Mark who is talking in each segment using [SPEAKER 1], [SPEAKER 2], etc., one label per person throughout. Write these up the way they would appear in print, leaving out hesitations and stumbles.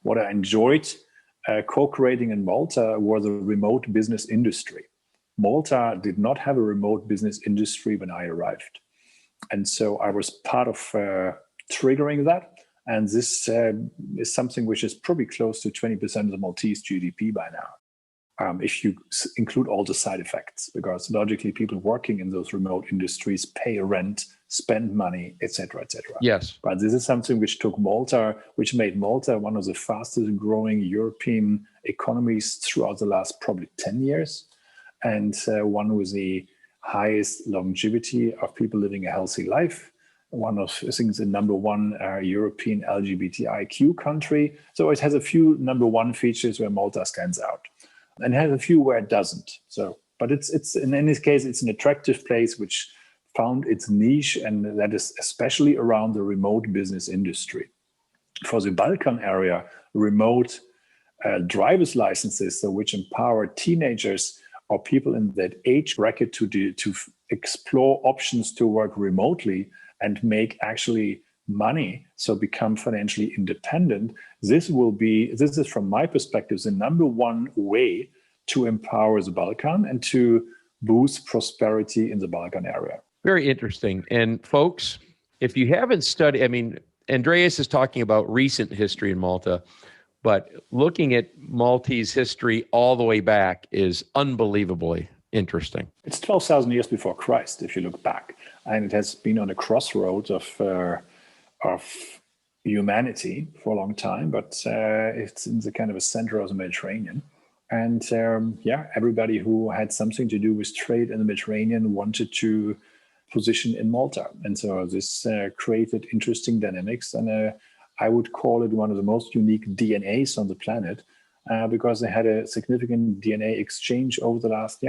[SPEAKER 1] what I enjoyed co-creating in Malta was a remote business industry. Malta did not have a remote business industry when I arrived. And so I was part of triggering that. And this is something which is probably close to 20% of the Maltese GDP by now, if you include all the side effects, because logically people working in those remote industries pay rent, spend money, etc., etc.
[SPEAKER 2] Yes.
[SPEAKER 1] But this is something which which made Malta one of the fastest growing European economies throughout the last probably 10 years. And one with the highest longevity of people living a healthy life. One of, I think, the number one European LGBTIQ country. So it has a few number one features where Malta stands out, and has a few where it doesn't. So, but it's in any case, it's an attractive place which found its niche, and that is especially around the remote business industry. For the Balkan area, remote driver's licenses, so which empower teenagers or people in that age bracket to explore options to work remotely and make actually money, so become financially independent. This is from my perspective, the number one way to empower the Balkan and to boost prosperity in the Balkan area.
[SPEAKER 2] Very interesting. And folks, if you haven't studied, Andreas is talking about recent history in Malta, but looking at Maltese history all the way back is unbelievably interesting.
[SPEAKER 1] It's 12,000 years before Christ, if you look back. And it has been on a crossroads of humanity for a long time, but it's in the kind of a center of the Mediterranean. And everybody who had something to do with trade in the Mediterranean wanted to position in Malta. And so this created interesting dynamics. And I would call it one of the most unique DNAs on the planet because they had a significant DNA exchange over the last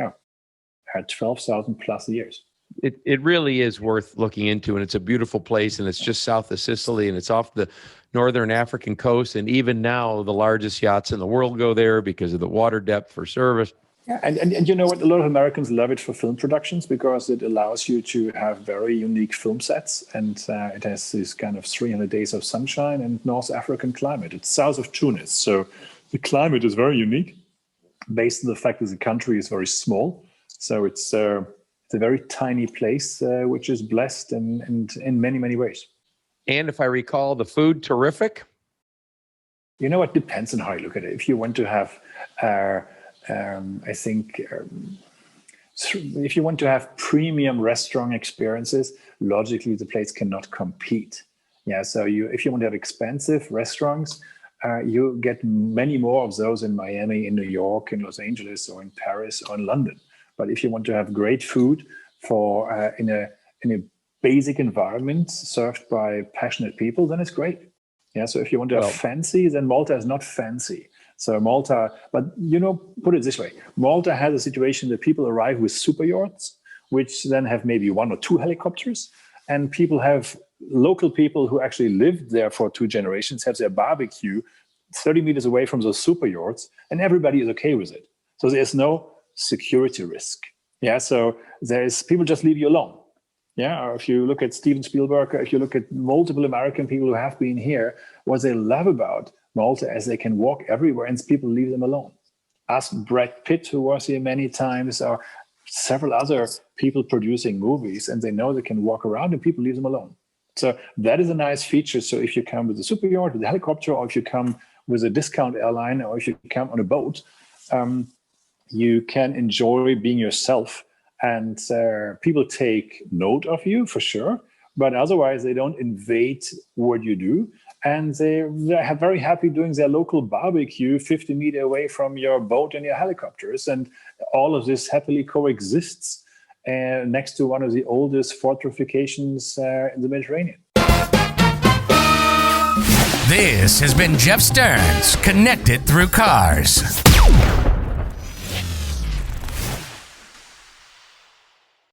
[SPEAKER 1] 12,000 plus years.
[SPEAKER 2] It really is worth looking into, and it's a beautiful place, and it's just south of Sicily, and it's off the northern African coast, and even now the largest yachts in the world go there because of the water depth for service.
[SPEAKER 1] Yeah, and you know what? A lot of Americans love it for film productions because it allows you to have very unique film sets, and it has this kind of 300 days of sunshine and North African climate. It's south of Tunis, so the climate is very unique based on the fact that the country is very small. So it's a very tiny place, which is blessed in many, many ways.
[SPEAKER 2] And if I recall, the food terrific?
[SPEAKER 1] You know, it depends on how you look at it. If you want to have, if you want to have premium restaurant experiences, logically the place cannot compete. Yeah, so if you want to have expensive restaurants, you get many more of those in Miami, in New York, in Los Angeles, or in Paris, or in London. But if you want to have great food in a basic environment served by passionate people, then it's great. Yeah. So if you want to have fancy, then Malta is not fancy. So Malta, but put it this way: Malta has a situation that people arrive with super yachts, which then have maybe 1 or 2 helicopters, and local people who actually lived there for 2 generations have their barbecue 30 meters away from those super yachts, and everybody is okay with it. So there's no security risk. Yeah, so people just leave you alone. Yeah, or if you look at Steven Spielberg, if you look at multiple American people who have been here, what they love about Malta is they can walk everywhere and people leave them alone. Ask Brad Pitt, who was here many times, or several other people producing movies, and they know they can walk around and people leave them alone. So that is a nice feature. So if you come with a super yacht, with a helicopter, or if you come with a discount airline, or if you come on a boat, you can enjoy being yourself, and people take note of you for sure, but otherwise they don't invade what you do, and they're very happy doing their local barbecue 50 meters away from your boat and your helicopters, and all of this happily coexists next to one of the oldest fortifications in the Mediterranean.
[SPEAKER 3] This has been Jeff Stearns, Connected Through Cars.